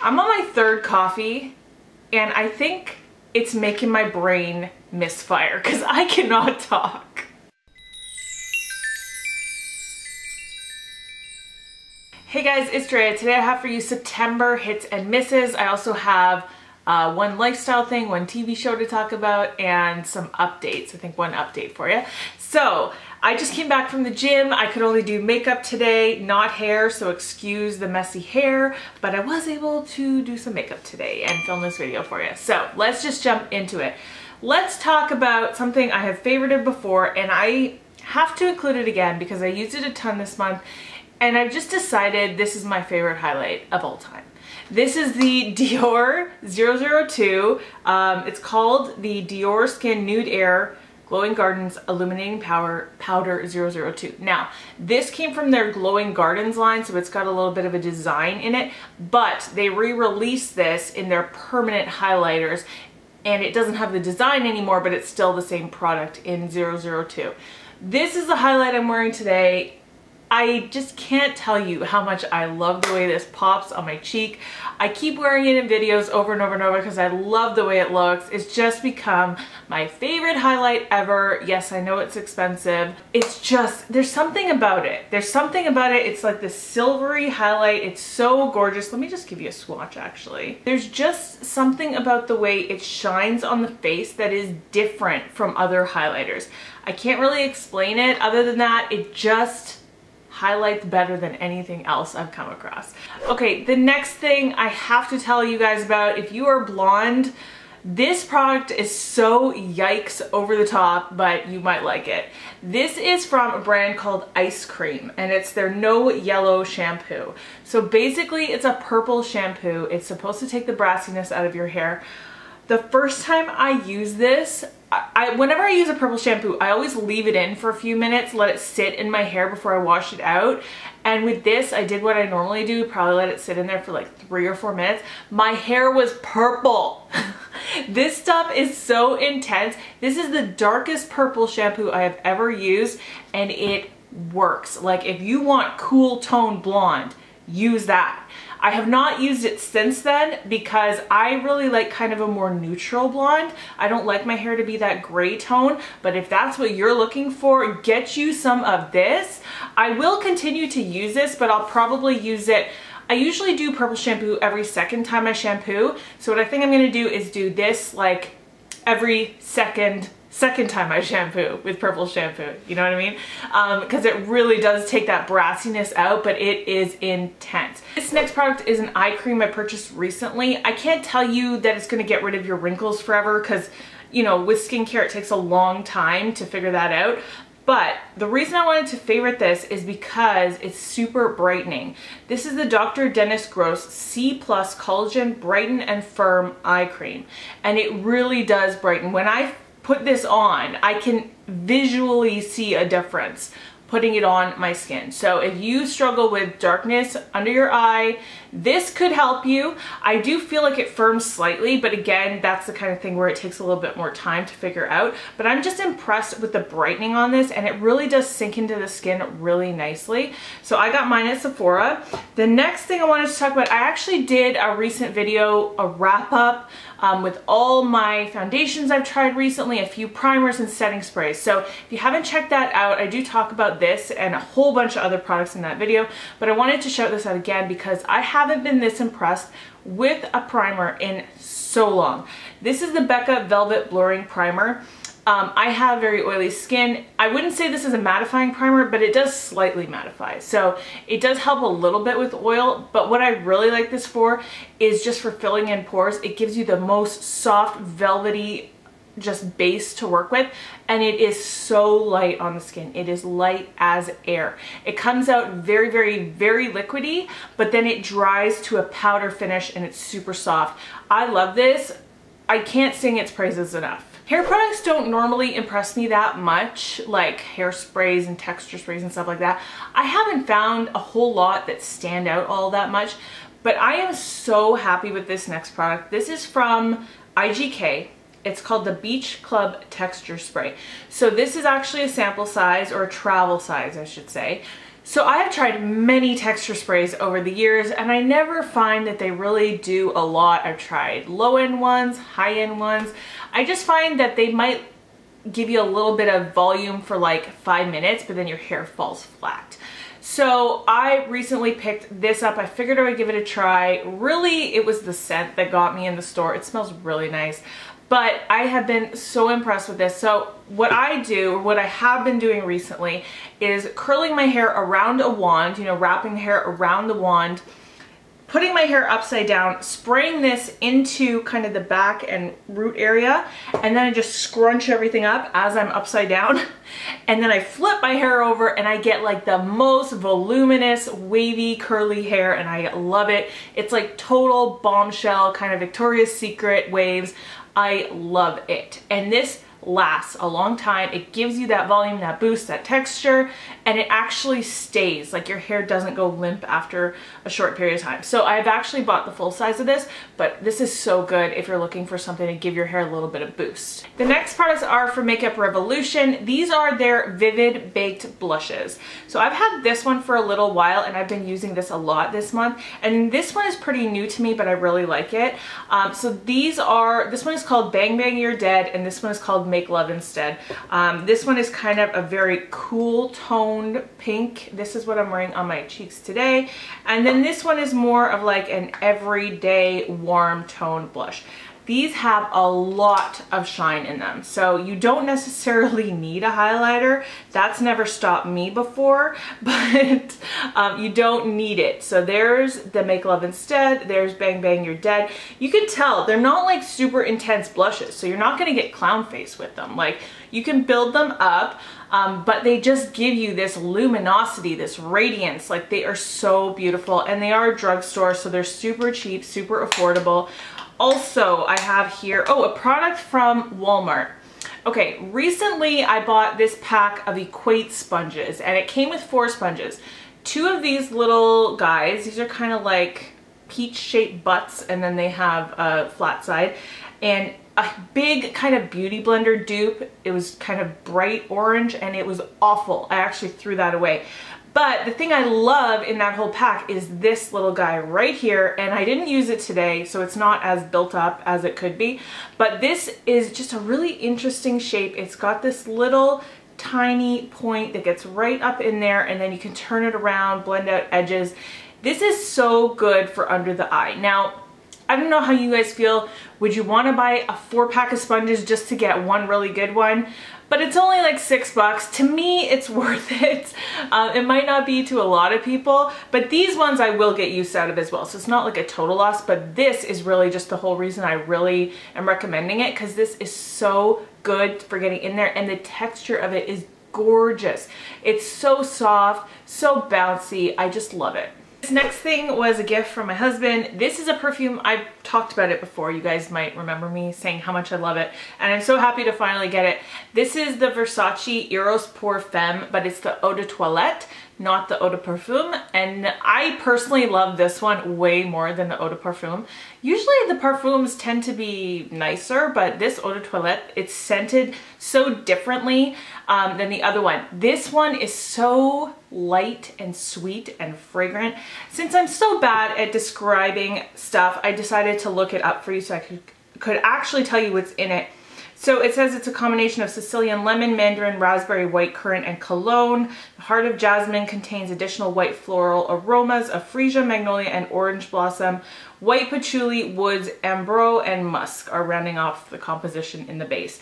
I'm on my third coffee and I think it's making my brain misfire because I cannot talk. Hey guys, it's Drea. Today I have for you September hits and misses. I also have one lifestyle thing, one TV show to talk about, and some updates. I think one update for you. So I just came back from the gym. I could only do makeup today, not hair, so excuse the messy hair, but I was able to do some makeup today and film this video for you. So let's just jump into it. Let's talk about something I have favorited before, and I have to include it again because I used it a ton this month, and I've just decided this is my favorite highlight of all time. This is the Dior 002. It's called the Dior Skin Nude Air Glowing Gardens Illuminating Powder 002. Now, this came from their Glowing Gardens line, so it's got a little bit of a design in it, but they re-released this in their permanent highlighters, and it doesn't have the design anymore, but it's still the same product in 002. This is the highlight I'm wearing today. I just can't tell you how much I love the way this pops on my cheek. I keep wearing it in videos over and over and over because I love the way it looks. It's just become my favorite highlight ever. Yes, I know it's expensive. It's just, there's something about it. There's something about it. It's like this silvery highlight. It's so gorgeous. Let me just give you a swatch actually. There's just something about the way it shines on the face that is different from other highlighters. I can't really explain it other than that. It just highlights better than anything else I've come across. Okay, the next thing I have to tell you guys about, if you are blonde, this product is so yikes over the top, but you might like it. This is from a brand called Ice Cream, and it's their No Yellow shampoo. So basically it's a purple shampoo. It's supposed to take the brassiness out of your hair. The first time I use this, whenever I use a purple shampoo, I always leave it in for a few minutes, let it sit in my hair before I wash it out. And with this, I did what I normally do, probably let it sit in there for like 3 or 4 minutes. My hair was purple. This stuff is so intense. This is the darkest purple shampoo I have ever used, and it works. Like if you want cool tone blonde, use that. I have not used it since then because I really like kind of a more neutral blonde. I don't like my hair to be that gray tone, but if that's what you're looking for, get you some of this. I will continue to use this, but I'll probably use it. I usually do purple shampoo every second time I shampoo. So what I think I'm gonna do is do this like every second time I shampoo with purple shampoo, you know what I mean? Because it really does take that brassiness out, but it is intense. This next product is an eye cream I purchased recently. I can't tell you that it's going to get rid of your wrinkles forever because, you know, with skincare it takes a long time to figure that out. But the reason I wanted to favorite this is because it's super brightening. This is the Dr. Dennis Gross C+ Collagen Brighten and Firm Eye Cream, and it really does brighten. When I put this on, I can visually see a difference putting it on my skin. So if you struggle with darkness under your eye, this could help you. I do feel like it firms slightly, but again, that's the kind of thing where it takes a little bit more time to figure out. But I'm just impressed with the brightening on this, and it really does sink into the skin really nicely. So I got mine at Sephora. The next thing I wanted to talk about, I actually did a recent video, a wrap up with all my foundations I've tried recently, a few primers and setting sprays. So if you haven't checked that out, I do talk about this and a whole bunch of other products in that video, but I wanted to shout this out again because I haven't been this impressed with a primer in so long. This is the Becca Velvet Blurring Primer. I have very oily skin. I wouldn't say this is a mattifying primer, but it does slightly mattify. So it does help a little bit with oil, but what I really like this for is just for filling in pores. It gives you the most soft, velvety, just base to work with, and it is so light on the skin. It is light as air. It comes out very, very, very liquidy, but then it dries to a powder finish and it's super soft. I love this. I can't sing its praises enough. Hair products don't normally impress me that much, like hairsprays and texture sprays and stuff like that. I haven't found a whole lot that stand out all that much, but I am so happy with this next product. This is from IGK. It's called the Beach Club Texture Spray. So this is actually a sample size, or a travel size I should say. So I have tried many texture sprays over the years and I never find that they really do a lot. I've tried low-end ones, high-end ones. I just find that they might give you a little bit of volume for like 5 minutes, but then your hair falls flat. So I recently picked this up. I figured I would give it a try. Really, it was the scent that got me in the store. It smells really nice. But I have been so impressed with this. So what I do, or what I have been doing recently, is curling my hair around a wand, you know, wrapping the hair around the wand, putting my hair upside down, spraying this into kind of the back and root area, and then I just scrunch everything up as I'm upside down. And then I flip my hair over and I get like the most voluminous, wavy, curly hair, and I love it. It's like total bombshell, kind of Victoria's Secret waves. I love it. And this lasts a long time. It gives you that volume, that boost, that texture, and it actually stays. Like your hair doesn't go limp after a short period of time. So I've actually bought the full size of this, but this is so good if you're looking for something to give your hair a little bit of boost. The next products are from Makeup Revolution. These are their Vivid Baked Blushes. So I've had this one for a little while and I've been using this a lot this month. And this one is pretty new to me, but I really like it. So this one is called Bang Bang You're Dead, and this one is called Make Love Instead. This one is kind of a very cool toned pink. This is what I'm wearing on my cheeks today. And then this one is more of like an everyday warm toned blush. These have a lot of shine in them, so you don't necessarily need a highlighter. That's never stopped me before, but you don't need it. So there's the Make Love Instead, there's Bang Bang You're Dead. You can tell they're not like super intense blushes, so you're not gonna get clown face with them. Like, you can build them up, but they just give you this luminosity, this radiance. Like, they are so beautiful, and they are drugstore, so they're super cheap, super affordable. Also, I have here, a product from Walmart. Okay, recently I bought this pack of Equate sponges, and it came with 4 sponges. 2 of these little guys, these are kind of like peach-shaped butts, and then they have a flat side, and a big kind of beauty blender dupe. It was kind of bright orange, and it was awful. I actually threw that away. But the thing I love in that whole pack is this little guy right here, and I didn't use it today, so it's not as built up as it could be. But this is just a really interesting shape. It's got this little tiny point that gets right up in there, and then you can turn it around, blend out edges. This is so good for under the eye. Now, I don't know how you guys feel. Would you want to buy a 4-pack of sponges just to get one really good one? But it's only like $6. To me, it's worth it. It might not be to a lot of people, but these ones I will get use out of as well. So it's not like a total loss, but this is really just the whole reason I really am recommending it, because this is so good for getting in there, and the texture of it is gorgeous. It's so soft, so bouncy. I just love it. This next thing was a gift from my husband. This is a perfume. I've talked about it before. You guys might remember me saying how much I love it, and I'm so happy to finally get it. This is the Versace Eros Pour Femme, but it's the Eau de Toilette, not the Eau de Parfum, and I personally love this one way more than the Eau de Parfum. Usually the parfums tend to be nicer, but this Eau de Toilette, it's scented so differently than the other one. This one is so light and sweet and fragrant. Since I'm so bad at describing stuff, I decided to look it up for you so I could actually tell you what's in it. So it says it's a combination of Sicilian lemon, mandarin, raspberry, white currant, and cologne. The heart of jasmine contains additional white floral aromas of freesia, magnolia, and orange blossom. White patchouli, woods, ambrose, and musk are rounding off the composition in the base.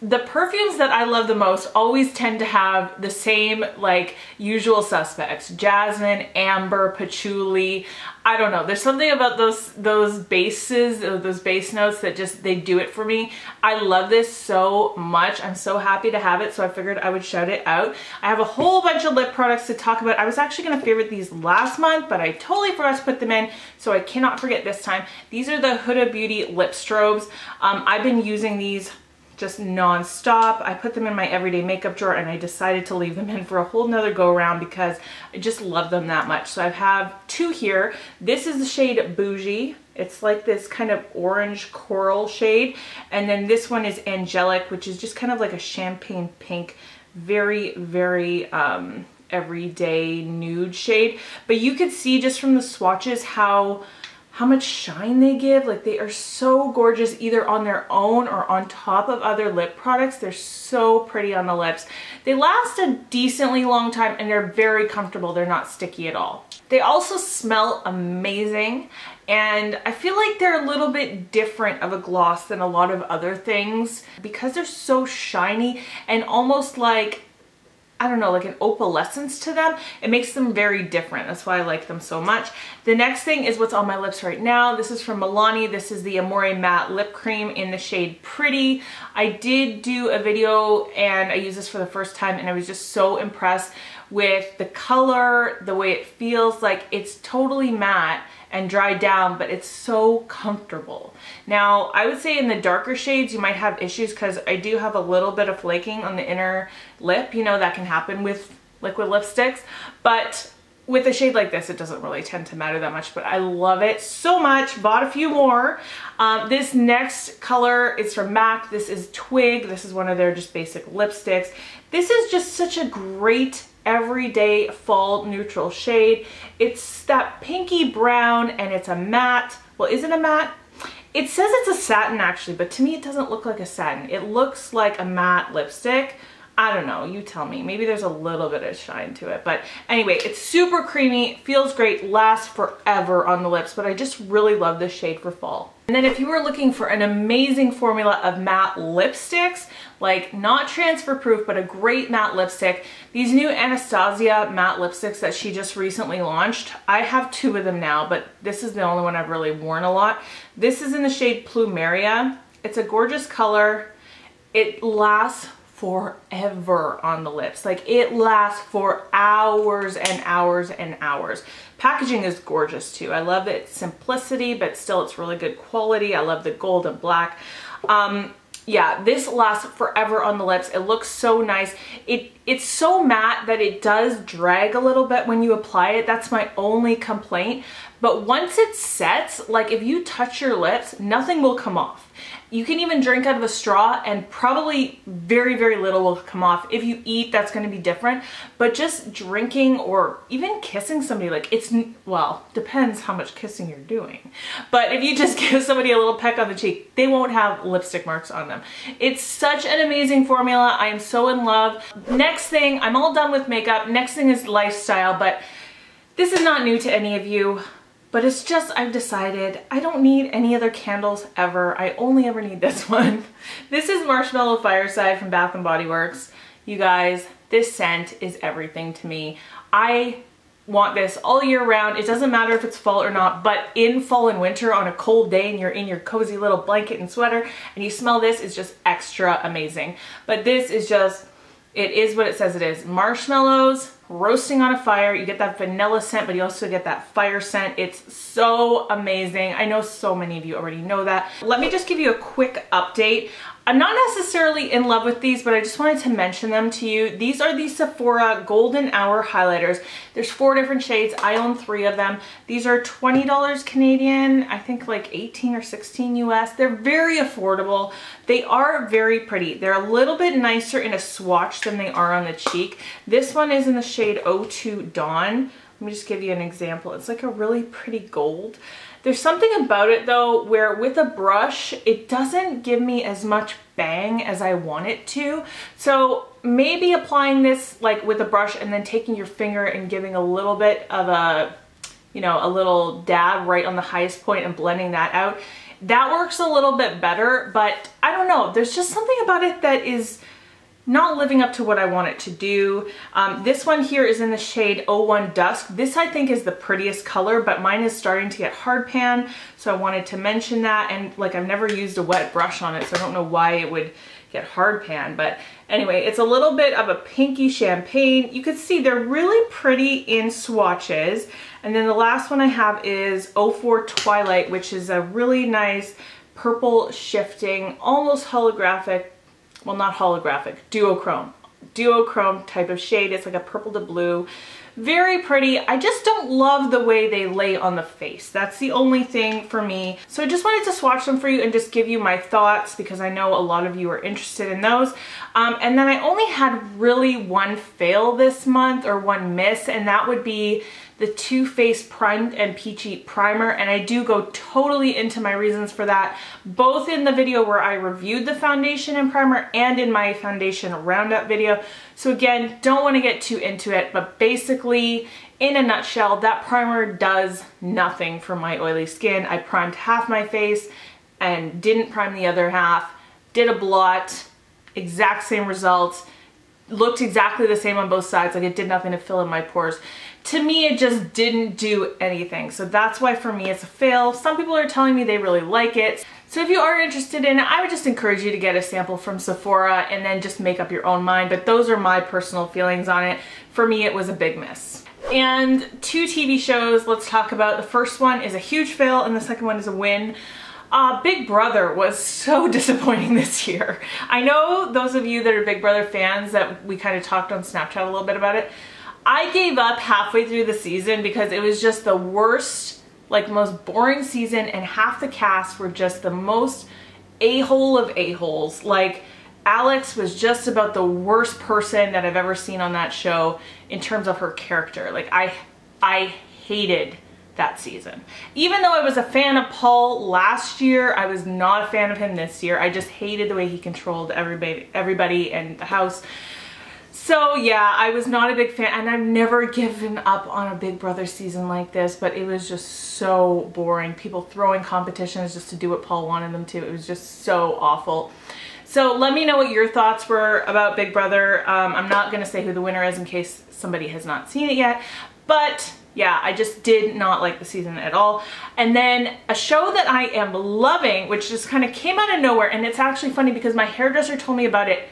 The perfumes that I love the most always tend to have the same like usual suspects: jasmine, amber, patchouli. I don't know, there's something about those bases, those base notes that just, they do it for me. I love this so much. I'm so happy to have it, so I figured I would shout it out. I have a whole bunch of lip products to talk about. I was actually gonna favorite these last month, but I totally forgot to put them in, so I cannot forget this time. These are the Huda Beauty lip strobes. I've been using these just non-stop. I put them in my everyday makeup drawer, and I decided to leave them in for a whole nother go around because I just love them that much. So I have 2 here. This is the shade Bougie. It's like this kind of orange coral shade. And then this one is Angelic, which is just kind of like a champagne pink. Very, very everyday nude shade, but you could see just from the swatches how much shine they give. Like, they are so gorgeous either on their own or on top of other lip products. They're so pretty on the lips. They last a decently long time and they're very comfortable. They're not sticky at all. They also smell amazing, and I feel like they're a little bit different of a gloss than a lot of other things because they're so shiny and almost like, I don't know, like an opalescence to them. It makes them very different. That's why I like them so much. The next thing is what's on my lips right now. This is from Milani. This is the Amore Matte Lip Cream in the shade Pretty. I did do a video and I used this for the first time and I was just so impressed with the color, the way it feels. Like, it's totally matte and dried down, but it's so comfortable. Now, I would say in the darker shades, you might have issues because I do have a little bit of flaking on the inner lip. You know, that can happen with liquid lipsticks, but with a shade like this, it doesn't really tend to matter that much, but I love it so much. Bought a few more. This next color is from MAC. This is Twig. This is one of their just basic lipsticks. This is just such a great everyday fall neutral shade. It's that pinky brown and it's a matte. Well, is it a matte? It says it's a satin actually, but to me it doesn't look like a satin. It looks like a matte lipstick. I don't know, you tell me. Maybe there's a little bit of shine to it, but anyway, it's super creamy, feels great, lasts forever on the lips, but I just really love this shade for fall. And then if you were looking for an amazing formula of matte lipsticks, like not transfer proof, but a great matte lipstick, these new Anastasia matte lipsticks that she just recently launched, I have 2 of them now, but this is the only one I've really worn a lot. This is in the shade Plumeria. It's a gorgeous color. It lasts forever on the lips. Like, it lasts for hours and hours and hours. Packaging is gorgeous too. I love its simplicity, but still it's really good quality. I love the gold and black. Yeah, this lasts forever on the lips. It looks so nice. It's so matte that it does drag a little bit when you apply it. That's my only complaint. But once it sets, like if you touch your lips, nothing will come off. You can even drink out of a straw and probably very, very little will come off. If you eat, that's going to be different. But just drinking or even kissing somebody, like it's, well, depends how much kissing you're doing. But if you just give somebody a little peck on the cheek, they won't have lipstick marks on them. It's such an amazing formula. I am so in love. Next thing, I'm all done with makeup. Next thing is lifestyle, but this is not new to any of you. But it's just, I've decided I don't need any other candles ever. I only ever need this one. This is Marshmallow Fireside from Bath & Body Works. You guys, this scent is everything to me. I want this all year round. It doesn't matter if it's fall or not, but in fall and winter on a cold day and you're in your cozy little blanket and sweater and you smell this, it's just extra amazing. But this is just, it is what it says it is. Marshmallows roasting on a fire. You get that vanilla scent, but you also get that fire scent. It's so amazing. I know so many of you already know that. Let me just give you a quick update. I'm not necessarily in love with these, but I just wanted to mention them to you. These are the Sephora Golden Hour highlighters. There's 4 different shades. I own 3 of them. These are $20 Canadian, I think like 18 or 16 US. They're very affordable. They are very pretty. They're a little bit nicer in a swatch than they are on the cheek. This one is in the shade 02 Dawn. Let me just give you an example. It's like a really pretty gold. There's something about it though where with a brush it doesn't give me as much bang as I want it to. So maybe applying this like with a brush and then taking your finger and giving a little bit of a, you know, a little dab right on the highest point and blending that out. That works a little bit better, but I don't know. There's just something about it that is not living up to what I want it to do. This one here is in the shade 01 Dusk. This I think is the prettiest color, but mine is starting to get hard pan, so I wanted to mention that. And like, I've never used a wet brush on it, so I don't know why it would get hard pan. But anyway, it's a little bit of a pinky champagne. You can see they're really pretty in swatches. And then the last one I have is 04 Twilight, which is a really nice purple shifting, almost holographic, well, not holographic, duochrome type of shade. It's like a purple to blue. Very pretty. I just don't love the way they lay on the face. That's the only thing for me. So I just wanted to swatch them for you and just give you my thoughts because I know a lot of you are interested in those. And then I only had really one fail this month, or one miss, and that would be the Too Faced Primed and Peachy Primer, and I do go totally into my reasons for that, both in the video where I reviewed the foundation and primer and in my foundation roundup video. So again, don't want to get too into it, but basically, in a nutshell, that primer does nothing for my oily skin. I primed half my face and didn't prime the other half, did a blot, exact same results, looked exactly the same on both sides, like it did nothing to fill in my pores. To me, it just didn't do anything. So that's why for me it's a fail. Some people are telling me they really like it. So if you are interested in it, I would just encourage you to get a sample from Sephora and then just make up your own mind. But those are my personal feelings on it. For me, it was a big miss. And 2 TV shows let's talk about. The first one is a huge fail and the second one is a win. Big Brother was so disappointing this year. I know those of you that are Big Brother fans that we kind of talked on Snapchat a little bit about it. I gave up halfway through the season because it was just the worst, like most boring season, and half the cast were just the most a-hole of a-holes. Like Alex was just about the worst person that I've ever seen on that show in terms of her character. Like I hated that season. Even though I was a fan of Paul last year, I was not a fan of him this year. I just hated the way he controlled everybody in the house. So yeah, I was not a big fan, and I've never given up on a Big Brother season like this, but it was just so boring. People throwing competitions just to do what Paul wanted them to. It was just so awful. So let me know what your thoughts were about Big Brother. I'm not gonna say who the winner is in case somebody has not seen it yet, but yeah, I just did not like the season at all. And then a show that I am loving, which just kind of came out of nowhere, and it's actually funny because my hairdresser told me about it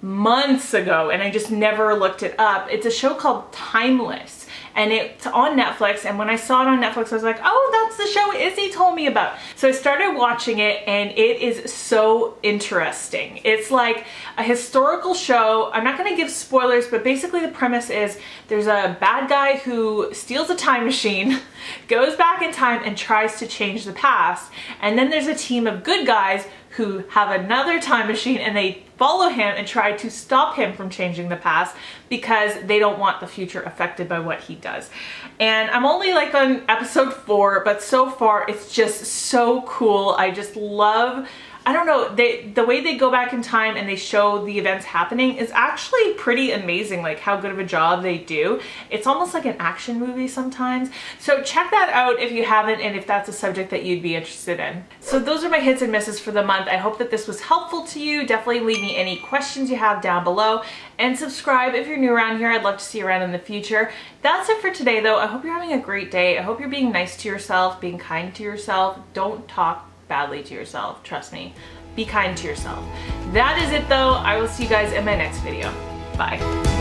months ago and I just never looked it up. It's a show called Timeless and it's on Netflix, and when I saw it on Netflix I was like, oh, that's the show Izzy told me about. So I started watching it and it is so interesting. It's like a historical show. I'm not going to give spoilers, but basically the premise is there's a bad guy who steals a time machine, goes back in time and tries to change the past, and then there's a team of good guys who have another time machine and they follow him and try to stop him from changing the past because they don't want the future affected by what he does. And I'm only like on episode 4, but so far it's just so cool. I just love, I don't know, the way they go back in time and they show the events happening is actually pretty amazing, like how good of a job they do. It's almost like an action movie sometimes. So check that out if you haven't and if that's a subject that you'd be interested in. So those are my hits and misses for the month. I hope that this was helpful to you. Definitely leave me any questions you have down below and subscribe if you're new around here. I'd love to see you around in the future. That's it for today though. I hope you're having a great day. I hope you're being nice to yourself, being kind to yourself. Don't talk badly to yourself, trust me. Be kind to yourself. That is it though. I will see you guys in my next video. Bye.